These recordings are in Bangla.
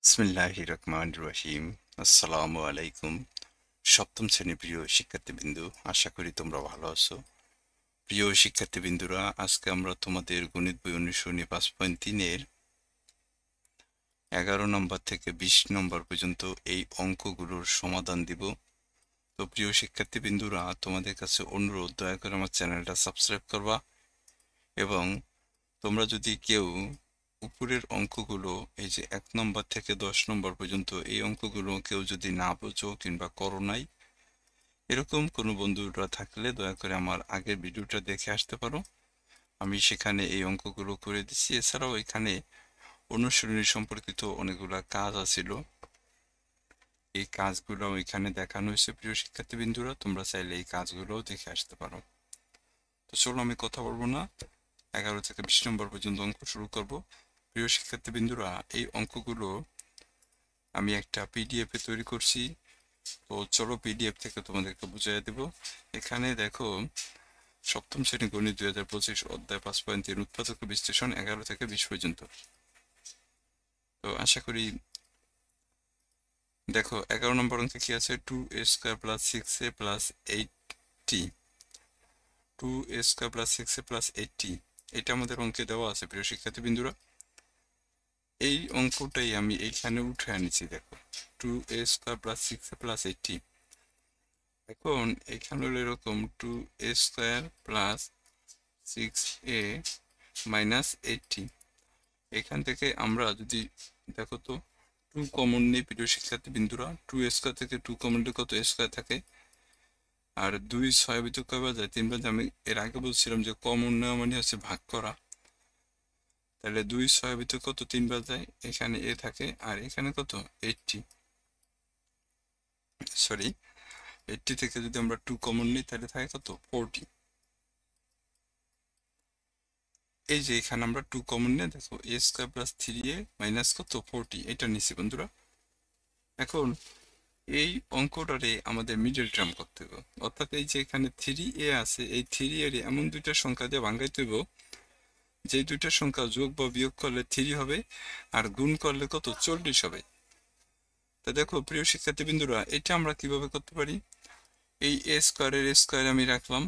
বিসমিল্লাহির রহমানির রহিম। আসসালামু আলাইকুম। সপ্তম শ্রেণীর প্রিয় শিক্ষার্থীবৃন্দু, আশা করি তোমরা ভালো আছো। প্রিয় শিক্ষার্থীবৃন্দুরা, আজকে আমরা তোমাদের গণিত বই অনুসরণী 5.3-এর 11 নম্বর থেকে 20 নম্বর পর্যন্ত এই অঙ্কগুলোর সমাধান দিব। তো প্রিয় শিক্ষার্থীবৃন্দুরা, তোমাদের কাছে অনুরোধ, দয়া করে আমার চ্যানেলটা সাবস্ক্রাইব করবা এবং তোমরা যদি কেউ উপরের অঙ্কগুলো, এই যে 1 নম্বর থেকে 10 নম্বর পর্যন্ত এই অঙ্কগুলো কেউ যদি না বোঝো কিংবা করো নাই, এরকম কোনো বন্ধুরা থাকলে দয়া করে আমার আগের ভিডিওটা দেখে আসতে পারো। আমি সেখানে এই অঙ্কগুলো করে দিচ্ছি। এছাড়াও এখানে অনুশীলনী সম্পর্কিত অনেকগুলা কাজ আছিল, এই কাজগুলো এখানে দেখানো হয়েছে। প্রিয় শিক্ষার্থীবৃন্দুরা, তোমরা চাইলে এই কাজগুলোও দেখে আসতে পারো। তো চলো, আমি কথা বলবো না, 11 থেকে 20 নম্বর পর্যন্ত অঙ্ক শুরু করব। প্রিয় শিক্ষার্থীবৃন্দুরা, এই অঙ্কগুলো আমি একটা পিডিএফ এ তৈরি করছি। তো চলো পিডিএফ থেকে তোমাদেরকে বুঝিয়ে দেব। এখানে দেখো, সপ্তম শ্রেণী গণিত 2025 অধ্যায় 5.3 উৎপাদক বিশ্লেষণ 11 থেকে 20 পর্যন্ত। তো আশা করি দেখো, 11 নম্বর অঙ্কে কি আছে, 2a² + 6a + 8t। 2a² + 6a + 8t, এটা আমাদের অঙ্কে দেওয়া আছে। প্রিয় শিক্ষার্থীবৃন্দুরা, এই অঙ্কটাই আমি এইখানে উঠে আনিছি। দেখো, 2a² + 6a + 8t। এখন এখানে হলো এরকম 2a² + 6a - 8t। এখান থেকে আমরা যদি দেখো তো 2 কমন নেই প্রিয় শিক্ষার্থীবৃন্দুরা, 2a² থেকে 2 কমন নিলে কত স্কয়ার থাকে, আর 2 6 ভিতর কয়বার যায়, 3 বার। আমি এর আগে বলছিলাম যে কমন নেওয়া মানে হচ্ছে ভাগ করা। তাহলে 2 6 ভিতর কত, 3 বার যায়, এখানে এ থাকে, আর এখানে কত 80। সরি, 80 থেকে যদি আমরা 2 কমন নিই তাহলে থাকে কত 40। এই যে এখানে আমরা 2 কমন নিয়ে দেখো a² + 3a - কত 40, এটা নিচ্ছি বন্ধুরা। এখন এই অঙ্কটারে আমাদের মিডল টার্ম করতে হবে, অর্থাৎ এই যে এখানে 3a আছে, এই 3a এমন দুইটা সংখ্যা দিয়ে ভাঙাইতে হবে যে দুইটা সংখ্যা যোগ বা বিয়োগ করলে 3 হবে, আর গুণ করলে কত 40 হবে। তা দেখো প্রিয় শিক্ষার্থীবৃন্দুরা, এটা আমরা কিভাবে করতে পারি, এই a² আমি রাখলাম,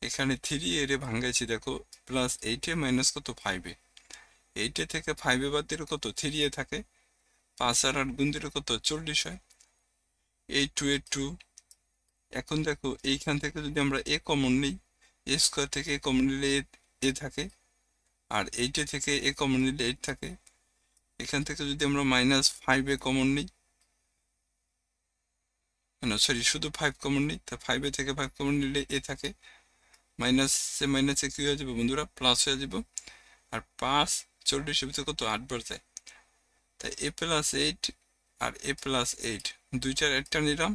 এখানে 3a ভাঙাইছি, দেখো +8a - কত 5a। 8a থেকে 5a বাদ দিলে কত 3a থাকে, 5 আর 8 গুণ দিলে কত 40 হয়। এই 2 এ 2। এখন দেখো এইখান থেকে যদি আমরা a কমন নিই, a² থেকে a কমন নিলে a থাকে, আর 8a থেকে a কমন নিলে 8 থাকে। এখান থেকে যদি আমরা -5a কমন নিই, সরি শুধু 5 কমন নিই, তা 5a থেকে 5 কমন নিলে a থাকে, মাইনাসে মাইনাসে কি হয়ে যাবে বন্ধুরা, প্লাস হয়ে যাব। আর 5 40 ভিতরে কত 8 বার যায়, তাই a+8 আর a+8 দুইটার একটা নিলাম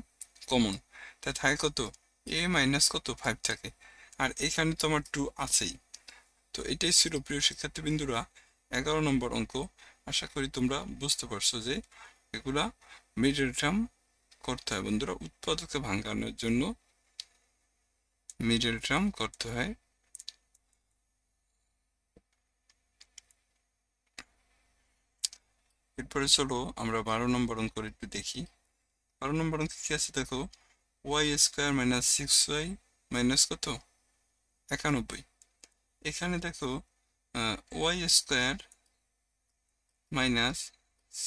কমন, তাই থাকে কত a - কত 5 থাকে। আর এখানে তো আমার 2 আছেই। তো এটাই ছিল প্রিয় শিক্ষার্থীবৃন্দুরা 11 নম্বর অঙ্ক। আশা করি তোমরা বুঝতে পারছো যে এগুলা মিডল টার্ম করতে হয় বন্ধুরা, উৎপাদকে ভাঙানোর জন্য মিডল টার্ম করতে হয়। এরপরে চলো আমরা 12 নম্বর অঙ্ক একটু দেখি। 12 নম্বর অঙ্ক কি আছে দেখো, y² - 6y - কত 91। এখানে দেখো y² -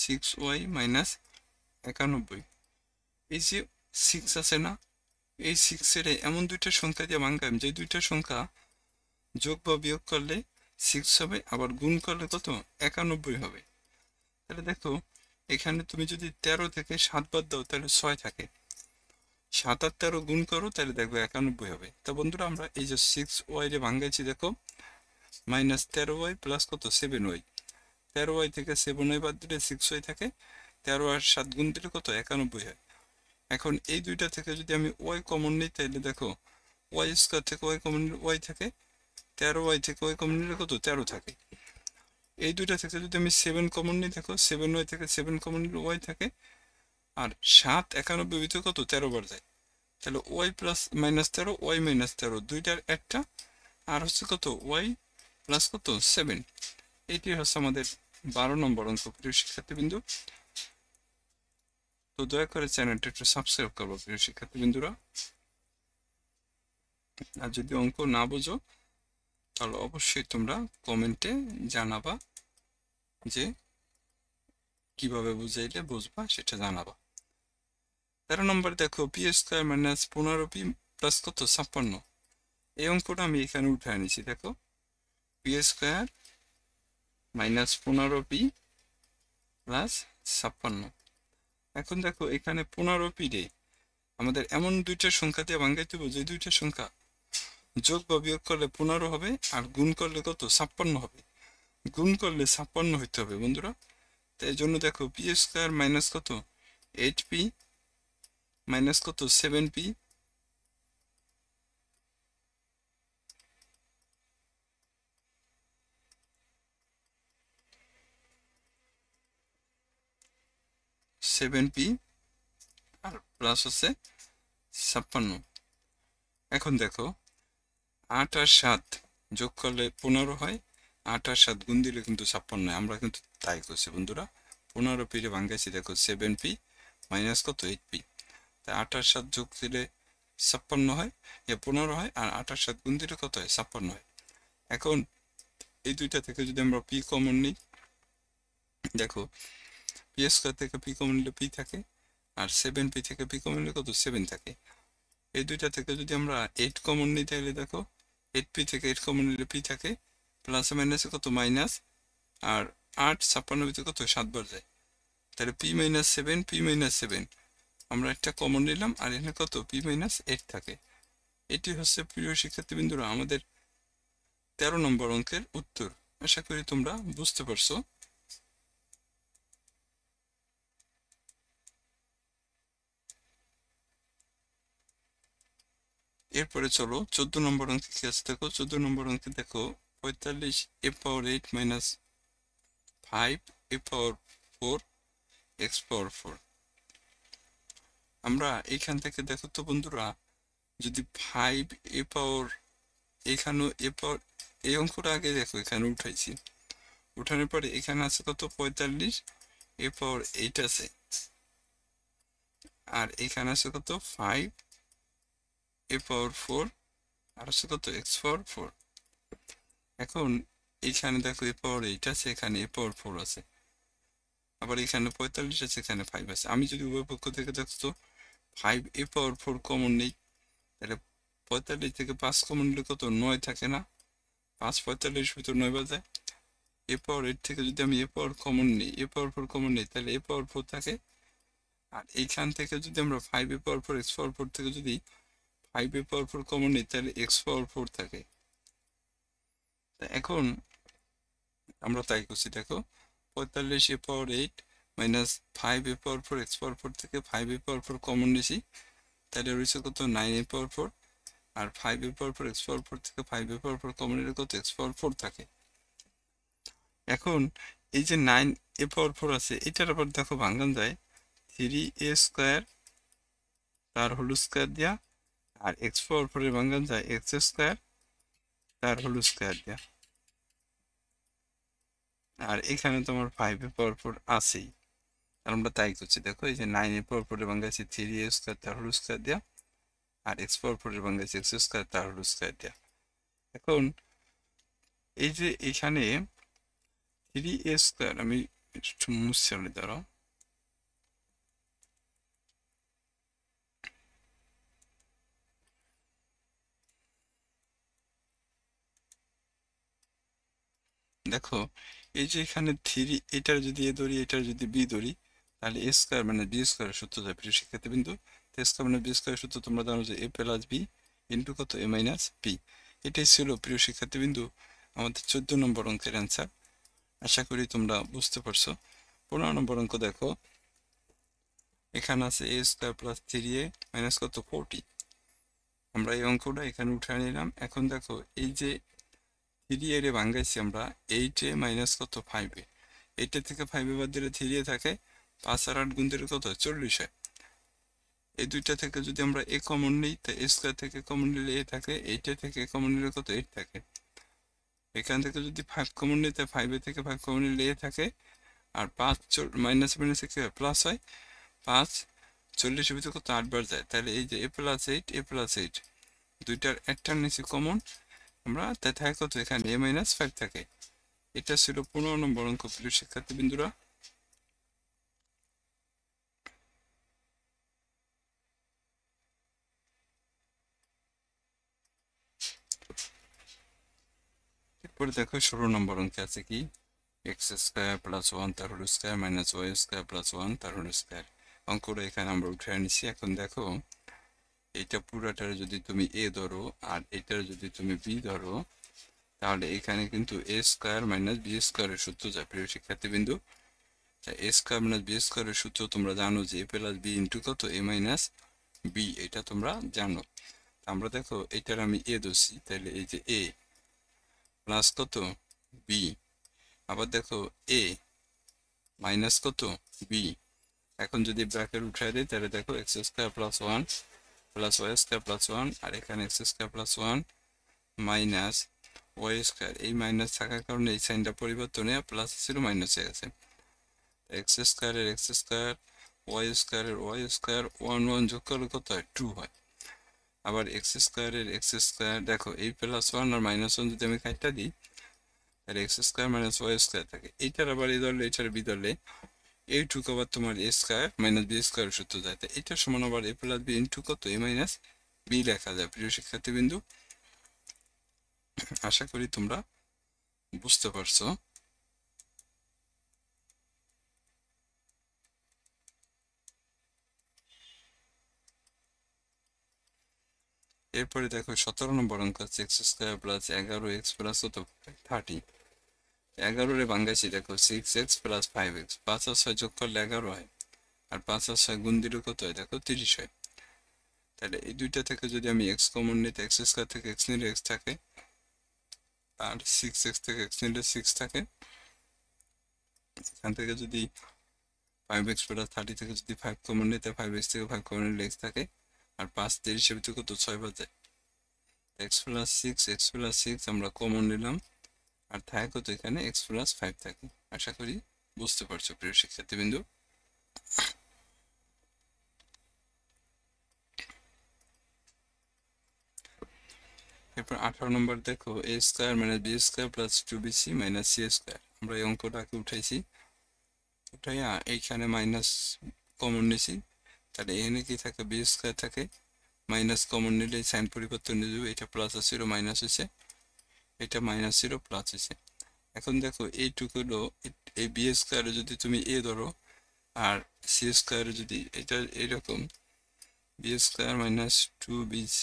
6y - 91, এই যে 6 আছে না, এই 6 এর এমন দুইটা সংখ্যা দিয়ে ভাঙাম যে দুইটা সংখ্যা যোগ বা বিয়োগ করলে 6 হবে, আবার গুণ করলে কত 91 হবে। তাহলে দেখো এখানে তুমি যদি 13 থেকে 7 বাদ দাও তাহলে 6 থাকে, 7 আর 13 গুণ করো তাহলে দেখবে 91 হবে। তা বন্ধুরা, আমরা এই যে 6y রে ভাঙাইছি, দেখো -13y + কত 7y, 13y থেকে 7y বাদ দিলে 6y থাকে, 13 আর 7 গুণ দিলে কত 91 হয়। এখন এই দুইটা থেকে যদি আমি y কমন নিই তাহলে দেখো y² থেকে y কমন নিলে y থাকে, 13y থেকে y কমন নিলে কত 13 থাকে। এই দুইটা থেকে যদি আমি 7 কমন নিই, দেখো 7y থেকে 7 কমন নিলে y থাকে, আর 7 91 ভিতরে কত 13 বার যায়, তাহলে y -13 y -13 দুইটার একটা, আর হচ্ছে কত y প্লাস কত 7। এটি হচ্ছে আমাদের 12 নম্বর অঙ্ক প্রিয় শিক্ষার্থীবৃন্দু। তো দয়া করে চ্যানেলটা একটু সাবস্ক্রাইব করবো প্রিয় শিক্ষার্থী বিন্দুরা। আর যদি অঙ্ক না বোঝো তাহলে অবশ্যই তোমরা কমেন্টে জানাবা যে কিভাবে বুঝাইলে বুঝবা, সেটা জানাবা। 13 নম্বর দেখো, P square minus 15p plus কত 56। এই অঙ্কটা আমি এখানে উঠে আনিছি। দেখো P square minus 15p plus 56। এখন দেখো এখানে 15p রে আমাদের এমন দুইটা সংখ্যা দিয়ে ভাঙাইতে হবে যে দুইটা সংখ্যা যোগ বা বিয়োগ করলে 15 হবে, আর গুণ করলে কত 56 হবে। গুণ করলে 56 হইতে হবে বন্ধুরা। তাই জন্য দেখো পি স্কোয়ার মাইনাস কত 8p মাইনাস কত 7p, আর প্লাস হচ্ছে 56। এখন দেখো 8 আর 7 যোগ করলে 15 হয়, 8 আর 7 গুণ দিলে কিন্তু 56 হয়। আমরা কিন্তু তাই করছি বন্ধুরা, 15p রে ভাঙাইছি। দেখো 7p মাইনাস কত 8p, তাই 8 আর 7 যোগ দিলে 56 হয়, 15 হয়, আর 8 আর 7 গুণ দিলে কত হয় 56 হয়। এখন এই দুইটা থেকে যদি আমরা পি কমন নিই, দেখো পি স্কোয়ার থেকে পি কমন নিলে পি থাকে, আর 7p থেকে পি কমন নিলে কত 7 থাকে। এই দুইটা থেকে যদি আমরা 8 কমন নিই তাহলে দেখো 8p থেকে 8 কমন নিলে p থাকে, প্লাস মাইনাসে কত মাইনাস, আর 8 56 ভিতরে কত 7 বার যায়, তাহলে p মাইনাস 7 p মাইনাস 7 আমরা একটা কমন নিলাম, আর এখানে কত p মাইনাস 8 থাকে। এটি হচ্ছে প্রিয় শিক্ষার্থী বিন্দুরা আমাদের 13 নম্বর অঙ্কের উত্তর। আশা করি তোমরা বুঝতে পারছো। এরপরে চলো 14 নম্বর অঙ্কে কি আছে দেখো। 14 নম্বর অঙ্কে দেখো 45 a power 8 minus 5 a power 4 x পাওয়ার 4। আমরা এখান থেকে দেখো তো বন্ধুরা, যদি 5 a পাওয়ার, এখানেও a পাওয়ার, এই অঙ্কটা আগে দেখো এখানে উঠাইছি, উঠানোর পরে এখানে আছে কত 45 a পাওয়ার 8 আছে, আর এখানে আছে কত 5 a পাওয়ার 4, আর আছে কত x পাওয়ার 4। এখন এখানে দেখো a পাওয়ার 8 আছে, এখানে a পাওয়ার 4 আছে, আবার এখানে 45 আছে, এখানে 5 আছে। আমি যদি উভয় পক্ষ থেকে দেখতো 5 a পাওয়ার 4 কমন নেই, তাহলে 45 থেকে 5 কমন নিলে কত 9 থাকে না, 5 45 ভিতর 9 বাজায়। a পাওয়ার 8 থেকে যদি আমি a পাওয়ার কমন নিই, a পাওয়ার 4 কমন নিই, তাহলে a পাওয়ার 4 থাকে, আর এইখান থেকে যদি আমরা 5 a পাওয়ার 4 x পাওয়ার 4 থেকে যদি 5 a পাওয়ার 4 কমন নিই, তাহলে x পাওয়ার 4 থাকে। এখন আমরা তাই করছি। দেখো 45 a power 8 minus 5 a power 4 x পাওয়ার 4 থেকে 5 a পাওয়ার 4 কমন নিয়েছি, তাহলে রয়েছে কত 9 a power 4, R 5 a power 4 x পাওয়ার 4 থেকে 5 a পাওয়ার 4 কমন নিলে কত x পাওয়ার 4 থাকে। এখন এই যে 9 a পাওয়ার 4 আছে, এটার আবার দেখো ভাঙান যায় 3a স্কোয়ার তার হোল স্কোয়ার দিয়া, আর x পাওয়ার 4 এর ভাঙান যায় x স্কোয়ার তার হোল স্কোয়ার দিয়া, আর এখানে তোমার 5 a পাওয়ার 4 আছেই, আর আমরা তাই করছি। দেখো এই যে 9 a পাওয়ার 4 এর ভাঙাইছি 3a স্কোয়ার তার হোল স্কোয়ার দিয়া, আর x পাওয়ার 4 এর ভাঙাইছি x স্কোয়ার তার হোল স্কোয়ার দিয়া। এখন এই যে এখানে 3a স্কোয়ার, আমি একটু মুছে দাঁড়াও, দেখো এই যে এখানে 3, এটার যদি এ ধরি, এটার যদি বি ধরি, তাহলে এ স্কোয়ার মানে বি স্কোয়ার সূত্র যায় প্রিয় শিক্ষার্থী বিন্দু। স্কোয়ার মানে বি স্কোয়ার সূত্র তোমরা জানো যে এ প্লাস বি ইন্টু কত এ মাইনাস বি। এটাই ছিল প্রিয় শিক্ষার্থী বিন্দু আমাদের 14 নম্বর অঙ্কের অ্যান্সার। আশা করি তোমরা বুঝতে পারছো। 15 নম্বর অঙ্ক দেখো, এখানে আছে এ স্কোয়ার প্লাস 3a মাইনাস কত 40। আমরা এই অঙ্কটা এখানে উঠে নিলাম। এখন দেখো এই যে 3a রে ভাঙাইছি আমরা 8a মাইনাস কত 5a, 8 থেকে 5 বাদ দিলে 3a থাকে, 5 আর 8 গুণ দিলে কত 40 হয়। এই দুইটা থেকে যদি আমরা a কমন নিই, তা a স্কোয়ার থেকে কমন নিলে a থাকে, 8 থেকে কমন নিলে কত 8 থাকে। এখান থেকে যদি 5 কমন নিই, তা 5 থেকে 5 কমন নিলে a থাকে, আর 5 মাইনাস মাইনাসে কি হয় প্লাস হয়, 5 40 ভিতরে কত 8 বার যায়, তাহলে এই যে a+8 দুইটার একটার নিচে কমন, আমরা তাই থাকে কত এখানে a-5 থাকে। এটা ছিল 15 নম্বর অঙ্ক প্রিয় শিক্ষার্থী বিন্দুরা। এরপরে দেখো 16 নম্বর অঙ্কে আছে কি x² + 1 তার হোল স্কয়ার -y² + 1 তার হোল স্কয়ার। অঙ্কটা এখানে আমরা উঠে আনিছি। এখন দেখো এটা পুরাটার যদি তুমি a ধরো আর এটার যদি তুমি b ধরো, তাহলে এখানে কিন্তু a² - b² এর সূত্র যায় প্রিয় শিক্ষার্থী বিন্দু। a² - b² এর সূত্র তোমরা জানো যে a + b * কত a - b, এটা তোমরা জানো। আমরা দেখো এটার আমি a ধরছি, তাহলে এই যে a প্লাস কত b, আবার দেখো a মাইনাস কত b। এখন যদি ব্র্যাকেট উঠাই দেই তাহলে দেখো x² + 1 + y² + 1 আর এখানে x² + 1 মাইনাস y², এই মাইনাস থাকার কারণে এই সাইনটা পরিবর্তন হয়ে প্লাস ছিল মাইনাস হয়ে গেছে। x² এর x², y² এর y², 1 1 যোগ করলে কত হয় 2 হয়। আবার x² এর x² দেখো এই +1 আর -1 যদি আমি কাটটা দিই তাহলে x² - y² থাকে। এইটার আবার এই ধরলে এটার বি ধরলে এইটুকু আবার তোমার a² - b² সূত্র যায়, তাই এটার সমান আবার a + b * কত a - b লেখা যায় প্রিয় শিক্ষার্থী বিন্দু। আশা করি তোমরা বুঝতে পারছো। এরপরে দেখো 17 নম্বর অঙ্ক আছে x² + 11x + কত 30। 11 রে ভাঙাইছি দেখো 6x + 5x, 5 আর 6 যোগ করলে 11 হয়, আর 5 আর 6 গুণ দিলে কত হয় দেখো 30 হয়। তাহলে এই দুইটা থেকে যদি আমি x কমন নিই, x² থেকে x নিলে x থাকে, আর 6x থেকে x নিলে 6 থাকে। এখান থেকে যদি 5x + 30 থেকে যদি 5 কমন নিই, তাহলে 5x থেকে 5 কমন নিলে x থাকে, আর 5 30 এর ভিতরে কত 6 বাজে, x + 6 আমরা কমন নিলাম, আর থাকে কত এখানে x + 5 থাকে। আশা করি বুঝতে পারছো প্রিয় শিক্ষার্থী বিন্দু। এরপর 18 নম্বর দেখো a² - b² + 2bc - c²। আমরা এই অঙ্কটাকে উঠাইছি, উঠাইয়া এইখানে মাইনাস কমন নিছি, তাহলে এখানে কি থাকে b² থাকে, মাইনাস কমন নিলে সাইন পরিবর্তন নিয়ে যাবে, এটা প্লাস ছিল মাইনাস হয়েছে, এটা মাইনাস ছিল প্লাস হয়েছে। এখন দেখো এইটুকু হলো এই b² যদি তুমি a ধরো আর c² যদি এটা এরকম b² - 2bc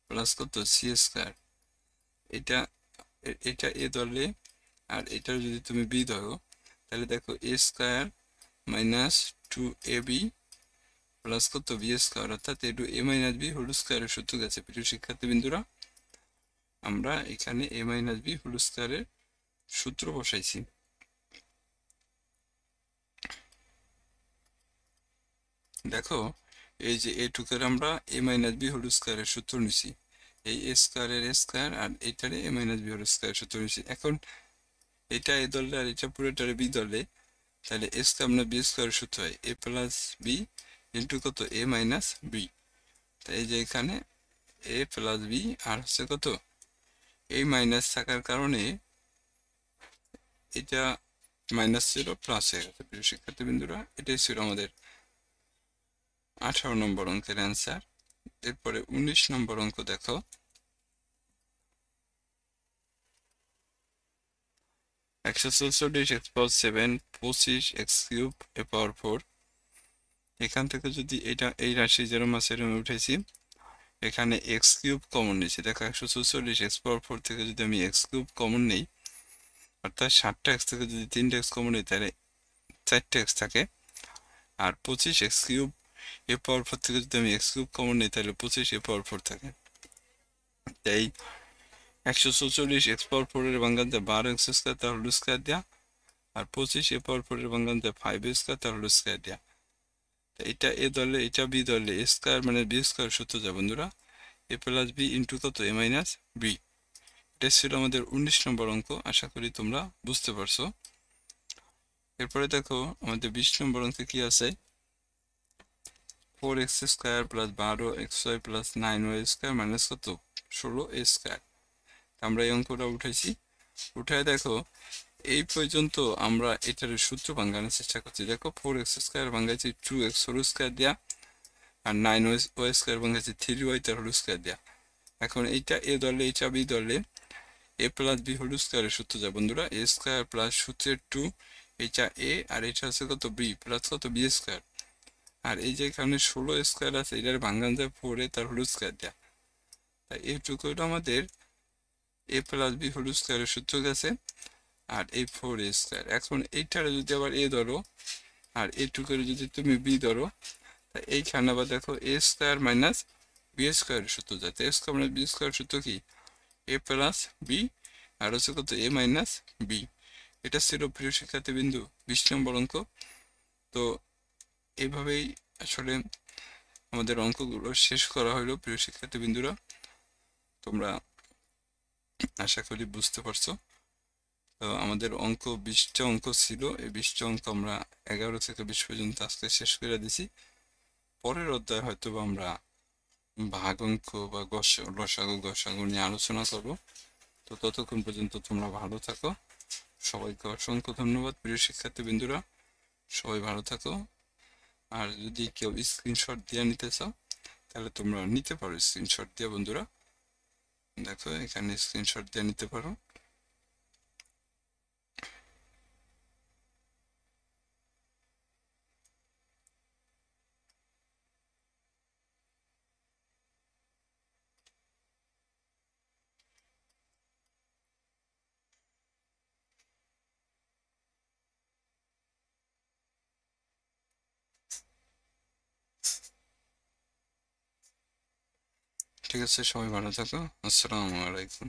প্লাস কত c², এটা এটা a ধরলে আর এটা যদি তুমি b ধরো, তাহলে দেখো a² - 2ab প্লাস কত b², অর্থাৎ a - b হোল স্কয়ারের সূত্র গেছে প্রিয় শিক্ষার্থী বিন্দুরা। আমরা এখানে a - b হোল স্কয়ারের সূত্র বসাইছি। দেখো এই যে এটুকের আমরা a - b হোল স্কয়ারের সূত্র নিছি, এই a² এর a² আর এটারে a - b হোল স্কয়ারের সূত্র নিছি। এখন এটা a ধরলে আর এটা পুরোটারে b ধরলে, তাহলে a² - b² সূত্র হয় a + b * কত a - b। তাই এই যে এখানে a + b আর হচ্ছে কত এই মাইনাস থাকার কারণে এটা মাইনাস ছিল প্লাস হয়ে গেছে প্রিয় শিক্ষার্থী বিন্দুরা। এটাই ছিল আমাদের 18 নম্বর অঙ্কের অ্যান্সার। এরপরে 19 নম্বর অঙ্ক দেখো x⁻7 25x³ এখান থেকে যদি এটা এই রাশি যেরকম আছে এরকম উঠেছি, এখানে x³ কমন নিয়েছি। দেখো 144x⁴ থেকে যদি আমি x³ কমন নেই, অর্থাৎ 7টা x থেকে যদি 3টা x কমন নেই তাহলে 4টা x থাকে, আর 25x³ থেকে যদি আমি x³ কমন নেই তাহলে 25a⁴ থাকে। তাই 144x⁴ এর ভাঙান দেয় 12x² তার হোল স্কয়ার দেয়া, আর 25a⁴ এর ভাঙান দেয় 5a² তার হোল স্কয়ার দেয়া। এটা a ধরলে এটা b ধরলে a² - b² সূত্র যায় বন্ধুরা, a + b * কত a - b। এটা ছিল আমাদের 19 নম্বর অঙ্ক। আশা করি তোমরা বুঝতে পারছো। এরপরে দেখো আমাদের 20 নম্বর অঙ্কে কি আছে, 4x² plus 12xy plus 9y² minus কত 16a²। আমরা এই অঙ্কটা উঠাইছি। উঠায় দেখো এই পর্যন্ত আমরা এটার সূত্র ভাঙানোর চেষ্টা করছি। দেখো 4x² ভাঙাইছি 2x² দেয়া, আর 9y² ভাঙাইছি 3y তার হোল স্কয়ার দেয়া। এখন এইটা এ ধরলে এইটা বি ধরলে a প্লাস বি হোল স্কয়ারের সূত্র যায় বন্ধুরা, a² প্লাস সূত্রের 2, এইটা a আর এটা হচ্ছে কত বি প্লাস কত b²। আর এই যে এখানে 16a² আছে এটার ভাঙান যায় 4a তার হোল স্কয়ার দেয়া। তাই এইটুকু হলো আমাদের a প্লাস বি হোল স্কয়ারের সূত্র গেছে, আর এই 4a²। এখন এইটারে যদি আবার a ধরো আর এইটুকুরে যদি তুমি b ধরো, তাই এইখানে আবার দেখো a² মাইনাস b² সূত্র যাচ্ছে। a² মাইনাস b² সূত্র কি a প্লাস বি আর হচ্ছে কত a মাইনাস বি। এটা ছিল প্রিয় শিক্ষার্থী বিন্দু 20 নম্বর অঙ্ক। তো এইভাবেই আসলে আমাদের অঙ্কগুলো শেষ করা হলো প্রিয় শিক্ষার্থী বিন্দুরা। তোমরা আশা করি বুঝতে পারছো। তো আমাদের অঙ্ক 20টা অঙ্ক ছিল, এই 20টা অঙ্ক আমরা 11 থেকে 20 পর্যন্ত আজকে শেষ করে দিছি। পরের অধ্যায় হয়তো আমরা ভাগ অঙ্ক বা লসাগু গসাগু নিয়ে আলোচনা করব। তো ততক্ষণ পর্যন্ত তোমরা ভালো থাকো। সবাইকে অসংখ্য ধন্যবাদ প্রিয় শিক্ষার্থী বিন্দুরা, সবাই ভালো থাকো। আর যদি কেউ স্ক্রিনশট দিয়ে নিতে চাও তাহলে তোমরা নিতে পারো স্ক্রিনশট দিয়ে বন্ধুরা। দেখো এখানে স্ক্রিনশট দিয়ে নিতে পারো। ঠিক আছে, সবাই ভালো থাকো। আসসালামু আলাইকুম।